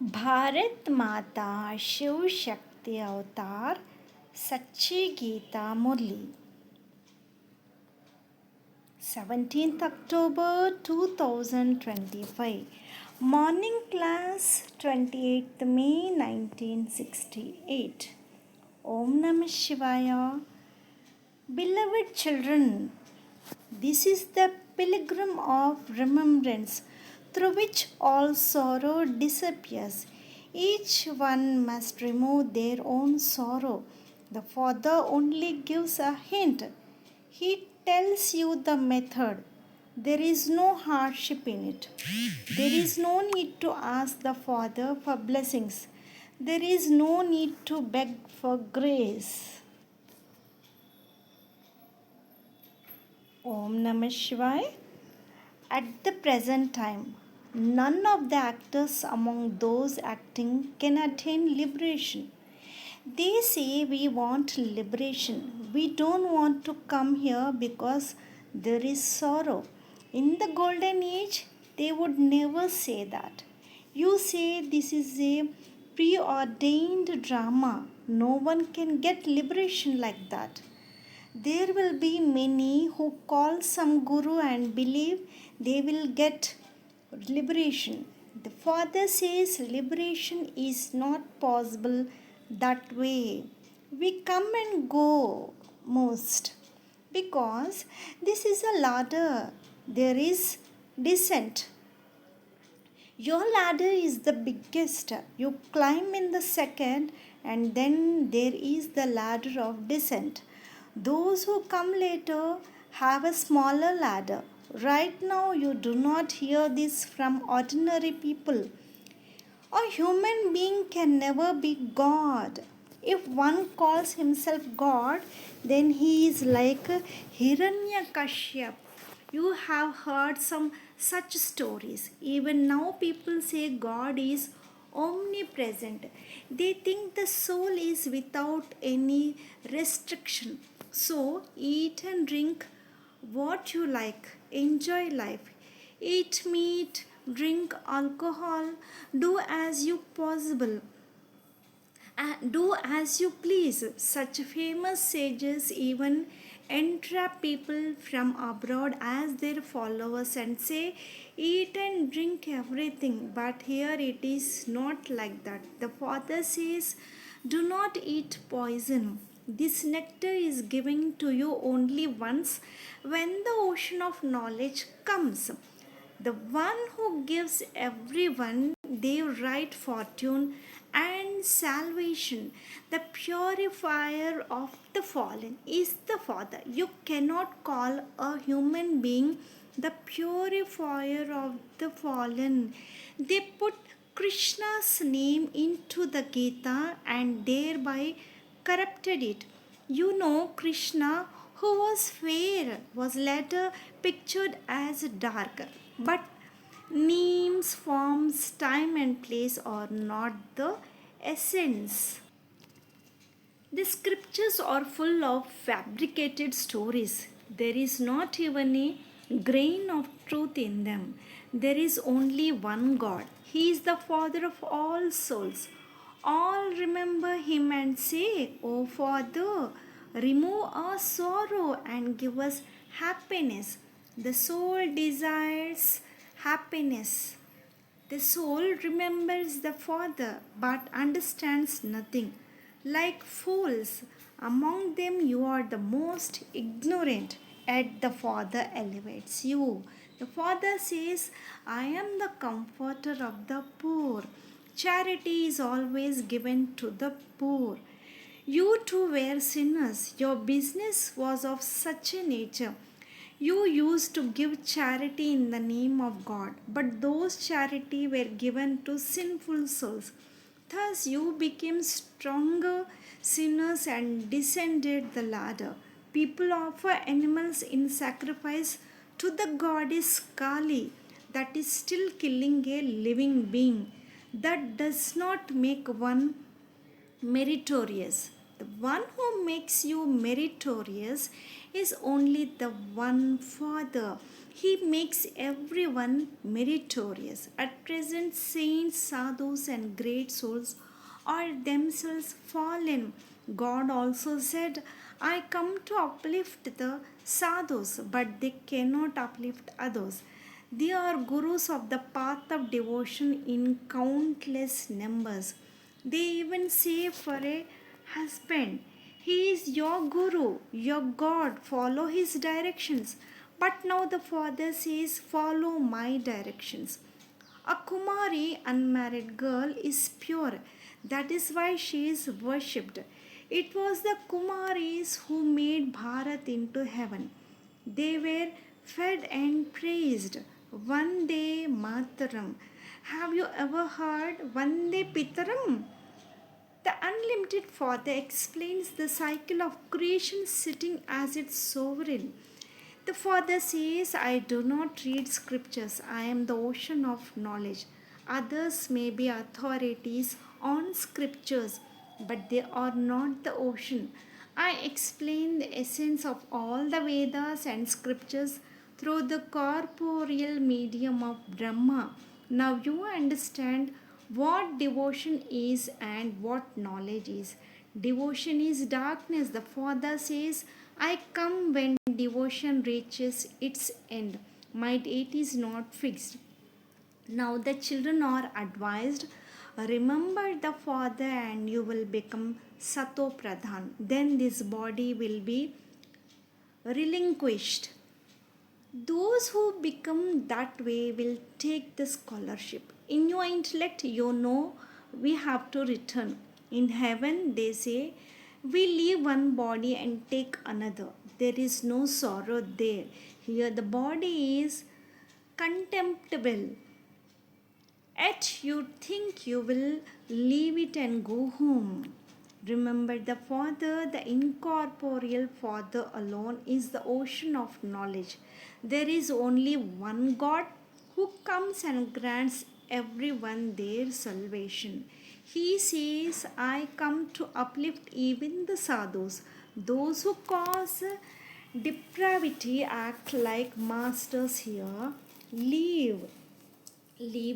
भारत माता शिव शक्ति अवतार सच्ची गीता मुरली 17th October 2025 Morning class 28th May 1968 Om Namah Shivaya. Beloved children, this is the pilgrim of remembrance through which all sorrow disappears. Each one must remove their own sorrow. The Father only gives a hint. He tells you the method. There is no hardship in it. There is no need to ask the Father for blessings. There is no need to beg for grace. Om Namah Shivaya. At the present time, none of the actors among those acting can attain liberation. They say we want liberation. We don't want to come here because there is sorrow. In the golden age, they would never say that. You say this is a preordained drama. No one can get liberation like that. There will be many who call some guru and believe they will get liberation. The Father says liberation is not possible that way. We come and go most because this is a ladder. There is descent. Your ladder is the biggest. You climb in the second, and then there is the ladder of descent. Those who come later have a smaller ladder. Right now, you do not hear this from ordinary people. A human being can never be God. If one calls himself God, then he is like Hiranyakashyap. You have heard some such stories. Even now, people say God is omnipresent. They think the soul is without any restriction. So, eat and drink what you like, enjoy life, eat meat, drink alcohol, do as you possible, do as you please. Such famous sages even entrap people from abroad as their followers and say, eat and drink everything. But here it is not like that. The Father says, do not eat poison. This nectar is given to you only once when the ocean of knowledge comes. The one who gives everyone their right fortune and salvation, the purifier of the fallen, is the Father. You cannot call a human being the purifier of the fallen. They put Krishna's name into the Geeta and thereby corrupted it. You know, Krishna, who was fair, was later pictured as dark. But names, forms, time, and place are not the essence. The scriptures are full of fabricated stories. There is not even a grain of truth in them. There is only one God. He is the Father of all souls. All remember Him and say, O Father, remove our sorrow and give us happiness. The soul desires happiness. The soul remembers the Father but understands nothing. Like fools, among them you are the most ignorant, yet the Father elevates you. The Father says, I am the comforter of the poor. Charity is always given to the poor. You too were sinners. Your business was of such a nature. You used to give charity in the name of God, but those charity were given to sinful souls. Thus you became stronger sinners and descended the ladder. People offer animals in sacrifice to the goddess Kali, that is still killing a living being. That does not make one meritorious. The one who makes you meritorious is only the one Father. He makes everyone meritorious. At present, saints, sadhus, and great souls are themselves fallen. God also said, I come to uplift the sadhus, but they cannot uplift others. They are gurus of the path of devotion in countless numbers. They even say for a husband, he is your guru, your God, follow his directions. But now the father says, follow my directions. A Kumari, unmarried girl, is pure. That is why she is worshipped. It was the Kumaris who made Bharat into heaven. They were fed and praised. Vande Mataram. Have you ever heard Vande Pitaram? The unlimited Father explains the cycle of creation sitting as its sovereign. The Father says, I do not read scriptures, I am the ocean of knowledge. Others may be authorities on scriptures, but they are not the ocean. I explain the essence of all the Vedas and scriptures through the corporeal medium of Brahma. Now you understand what devotion is and what knowledge is. Devotion is darkness. The Father says, I come when devotion reaches its end. My date is not fixed. Now the children are advised, remember the Father and you will become Sato Pradhan. Then this body will be relinquished. Those who become that way will take the scholarship. In your intellect, you know we have to return. In heaven, they say, we leave one body and take another. There is no sorrow there. Here, the body is contemptible. Yet you think you will leave it and go home. Remember the Father, the incorporeal Father alone is the ocean of knowledge. There is only one God who comes and grants everyone their salvation. He says, I come to uplift even the sadhus. Those who cause depravity act like masters here. Leave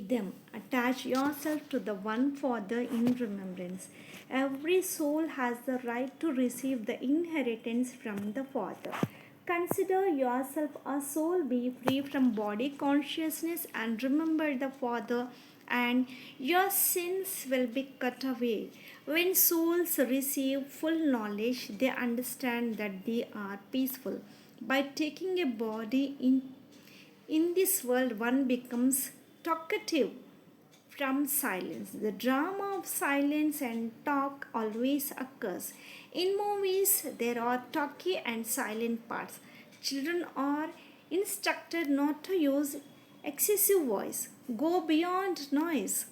them. Attach yourself to the one Father in remembrance. Every soul has the right to receive the inheritance from the Father. Consider yourself a soul, be free from body consciousness, and remember the Father, and your sins will be cut away. When souls receive full knowledge, they understand that they are peaceful. By taking a body in this world, one becomes talkative from silence. The drama of silence and talk always occurs. In movies, there are talky and silent parts. Children are instructed not to use excessive voice, go beyond noise.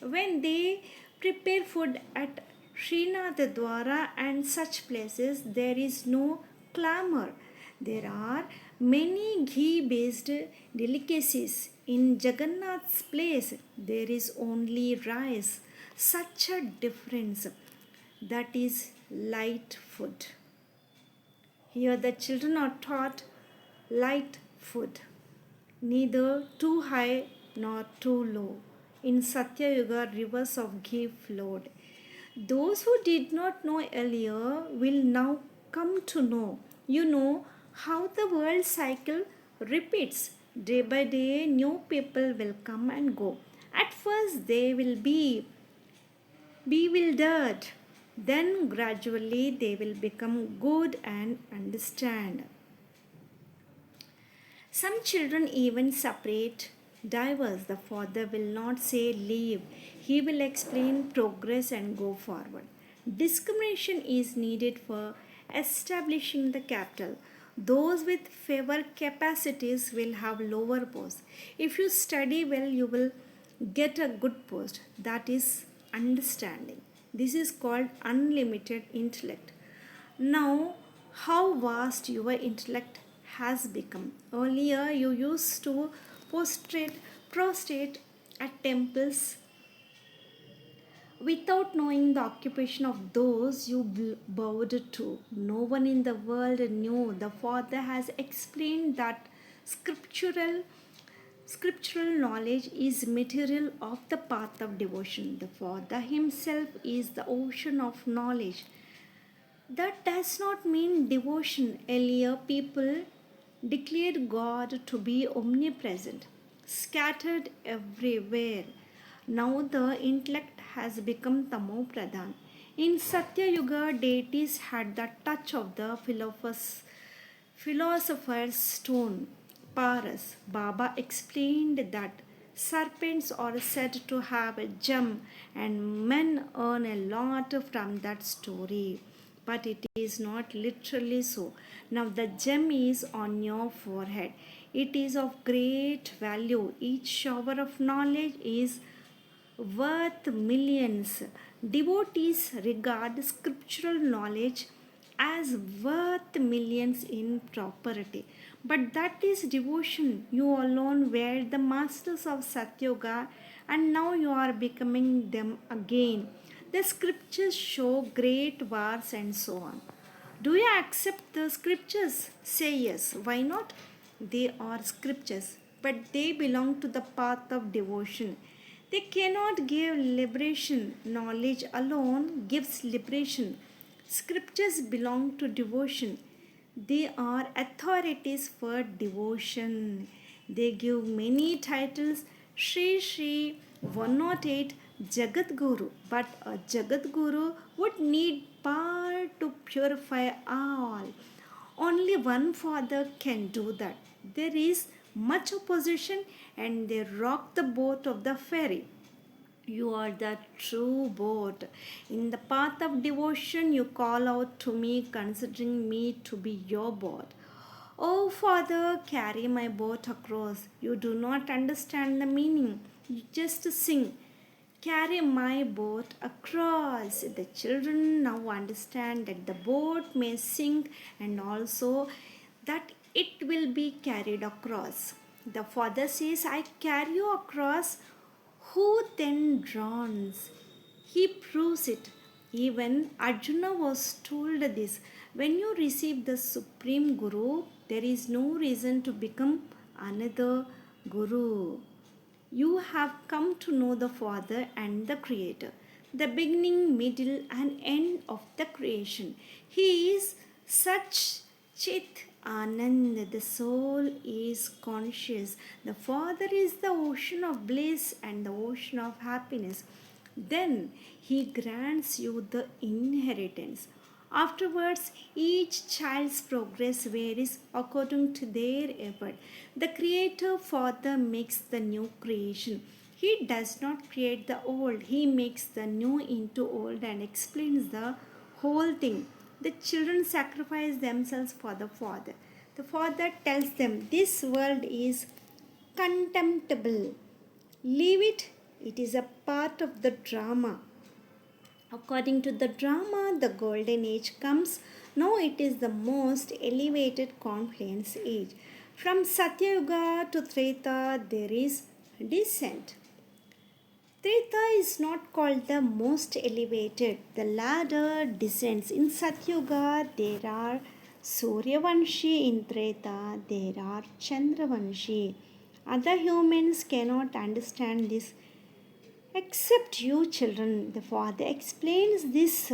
When they prepare food at Srinath Dwara and such places, there is no clamor. There are many ghee based delicacies. In Jagannath's place, there is only rice. Such a difference. That is light food. Here, the children are taught light food, neither too high nor too low. In Satya Yuga, rivers of ghee flowed. Those who did not know earlier will now come to know. You know how the world cycle repeats. Day by day, new people will come and go. At first, they will be bewildered. Then, gradually, they will become good and understand. Some children even separate divers. The father will not say leave, he will explain progress and go forward. Discrimination is needed for establishing the capital. Those with favor capacities will have lower posts. If you study well, you will get a good post. That is understanding. This is called unlimited intellect. Now, how vast your intellect has become. Earlier, you used to prostrate at temples without knowing the occupation of those you bowed to. No one in the world knew. The Father has explained that Scriptural Scriptural knowledge is material of the path of devotion. The Father Himself is the ocean of knowledge. That does not mean devotion. Earlier, people declared God to be omnipresent, scattered everywhere. Now, the intellect has become Tamo Pradhan. In Satya Yuga, deities had the touch of the philosopher's stone. Paras. Baba explained that serpents are said to have a gem and men earn a lot from that story. But it is not literally so. Now the gem is on your forehead. It is of great value. Each shower of knowledge is worth millions. Devotees regard scriptural knowledge as worth millions in property. But that is devotion. You alone were the masters of Satyoga and now you are becoming them again. The scriptures show great wars and so on. Do you accept the scriptures? Say yes. Why not? They are scriptures, but they belong to the path of devotion. They cannot give liberation. Knowledge alone gives liberation. Scriptures belong to devotion. They are authorities for devotion. They give many titles Shri Shri 108 Jagat Guru. But a Jagat Guru would need power to purify all. Only one father can do that. There is much opposition and they rock the boat of the ferry. You are the true boat. In the path of devotion, you call out to me, considering me to be your boat. Oh, Father, carry my boat across. You do not understand the meaning. You just sing. Carry my boat across. The children now understand that the boat may sink and also that it will be carried across. The father says, I carry you across. Who then drowns? He proves it. Even Arjuna was told this. When you receive the Supreme Guru, there is no reason to become another Guru. You have come to know the Father and the Creator, the beginning, middle, and end of the creation. He is such Chit Anand, the soul is conscious. The Father is the ocean of bliss and the ocean of happiness. Then He grants you the inheritance. Afterwards, each child's progress varies according to their effort. The Creator Father makes the new creation. He does not create the old, He makes the new into old and explains the whole thing. The children sacrifice themselves for the Father. The Father tells them, this world is contemptible. Leave it, it is a part of the drama. According to the drama, the golden age comes. Now it is the most elevated confluence age. From Satya Yuga to Treta, there is descent. Treta is not called the most elevated. The ladder descends. In Satyuga, there are Suryavanshi. In Treta, there are Chandravanshi. Other humans cannot understand this except you, children. The father explains this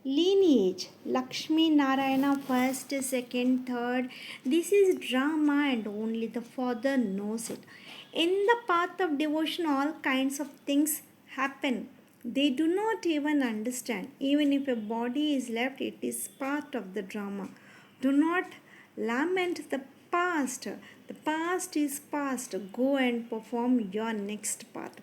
lineage. Lakshmi Narayana, first, second, third. This is drama, and only the father knows it. In the path of devotion, all kinds of things happen. They do not even understand. Even if a body is left, it is part of the drama. Do not lament the past. The past is past. Go and perform your next part.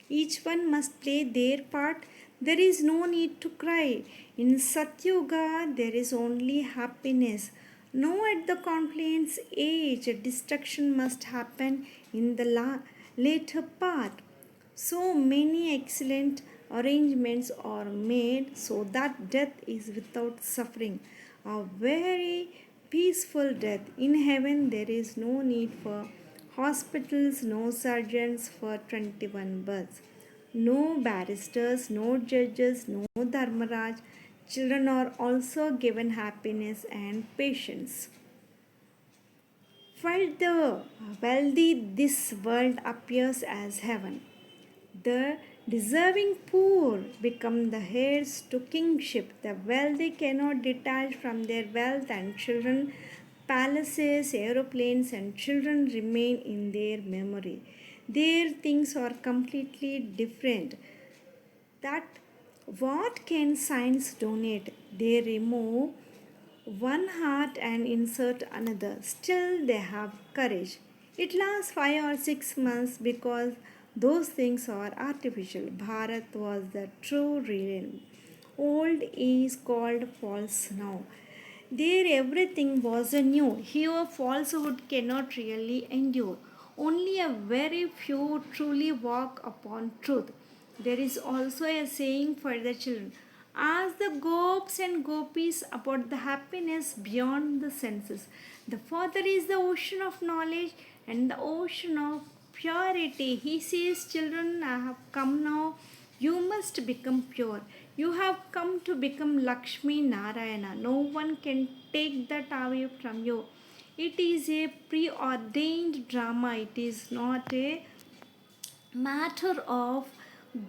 Each one must play their part. There is no need to cry. In Satyuga, there is only happiness. Now, at the confluence age, destruction must happen in the later part. So many excellent arrangements are made so that death is without suffering. A very peaceful death. In heaven, there is no need for hospitals, no surgeons for 21 births, no barristers, no judges, no dharmaraj. Children are also given happiness and patience. For the wealthy, this world appears as heaven. The deserving poor become the heirs to kingship. The wealthy cannot detach from their wealth, and children, palaces, aeroplanes, and children remain in their memory. Their things are completely different. That what can science donate? They remove one heart and insert another. Still, they have courage. It lasts 5 or 6 months because those things are artificial. Bharat was the true realm. Old is called false now. There everything was new. Here falsehood cannot really endure. Only a very few truly walk upon truth. There is also a saying for the children. Ask the gopis and gopis about the happiness beyond the senses. The Father is the ocean of knowledge and the ocean of purity. He says, children, I have come now. You must become pure. You have come to become Lakshmi Narayana. No one can take that away from you. It is a preordained drama. It is not a matter of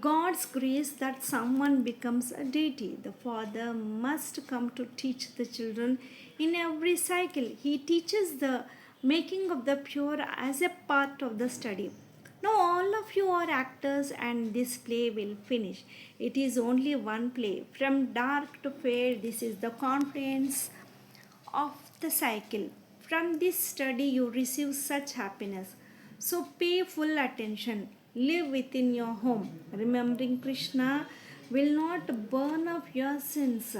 God's grace that someone becomes a deity. The Father must come to teach the children in every cycle. He teaches the making of the pure as a part of the study. Now, all of you are actors, and this play will finish. It is only one play. From dark to fair, this is the confluence of the cycle. From this study, you receive such happiness. So pay full attention. Live within your home. Remembering Krishna will not burn up your sins.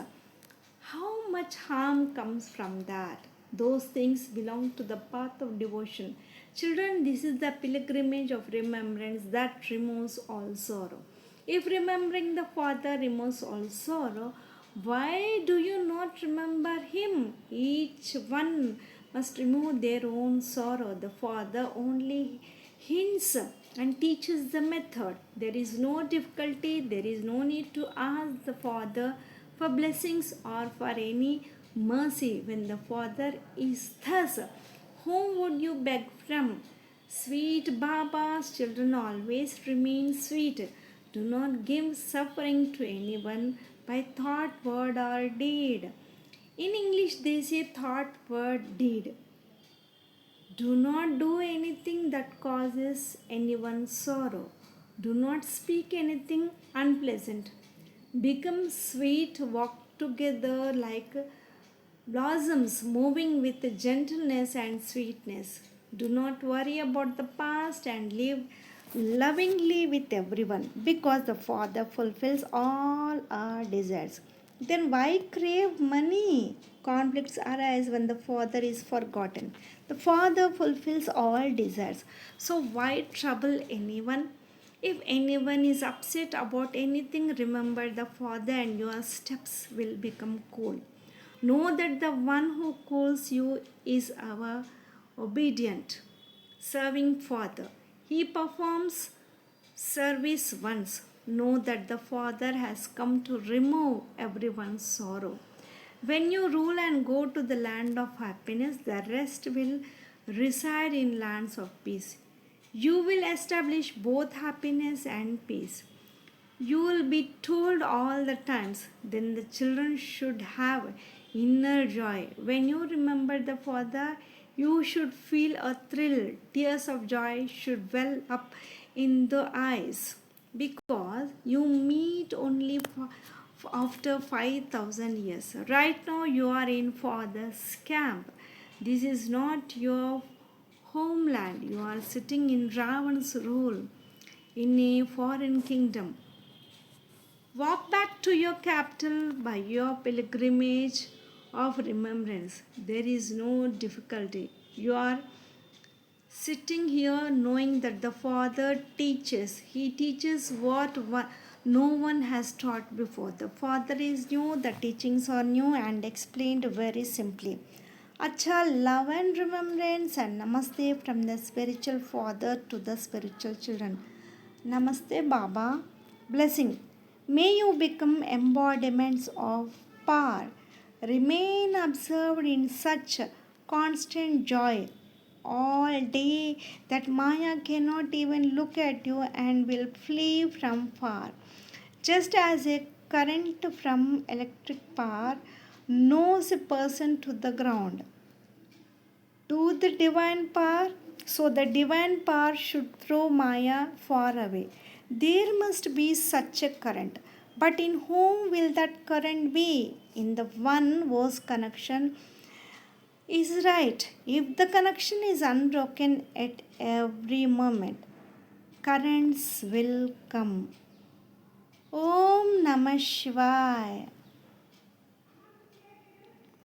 How much harm comes from that? Those things belong to the path of devotion. Children, this is the pilgrimage of remembrance that removes all sorrow. If remembering the Father removes all sorrow, why do you not remember Him? Each one must remove their own sorrow. The Father only hints and teaches the method. There is no difficulty, there is no need to ask the Father for blessings or for any mercy. When the Father is thus, whom would you beg from? Sweet Baba's children always remain sweet. Do not give suffering to anyone by thought, word, or deed. In English, they say thought, word, deed. Do not do anything that causes anyone sorrow. Do not speak anything unpleasant. Become sweet, walk together like blossoms, moving with gentleness and sweetness. Do not worry about the past and live lovingly with everyone because the Father fulfills all our desires. Then why crave money? Conflicts arise when the Father is forgotten. The Father fulfills all desires. So why trouble anyone? If anyone is upset about anything, remember the Father and your steps will become cool. Know that the one who calls you is our obedient, serving Father. He performs service once. Know that the Father has come to remove everyone's sorrow. When you rule and go to the land of happiness, the rest will reside in lands of peace. You will establish both happiness and peace. You will be told all the times, then the children should have inner joy. When you remember the Father, you should feel a thrill. Tears of joy should well up in the eyes because you meet only after 5,000 years. Right now, you are in Father's camp. This is not your homeland. You are sitting in Ravan's rule in a foreign kingdom. Walk back to your capital by your pilgrimage of remembrance. There is no difficulty. You are sitting here knowing that the Father teaches. He teaches what no one has taught before. The Father is new, the teachings are new and explained very simply. Acha, love and remembrance and namaste from the spiritual father to the spiritual children. Namaste Baba. Blessing. May you become embodiments of power. Remain observed in such constant joy all day that Maya cannot even look at you and will flee from far. Just as a current from electric power knows a person to the ground, to the divine power, so the divine power should throw Maya far away. There must be such a current. But in whom will that current be? In the one whose connection is right. If the connection is unbroken at every moment, currents will come. Om Namah Shivaya.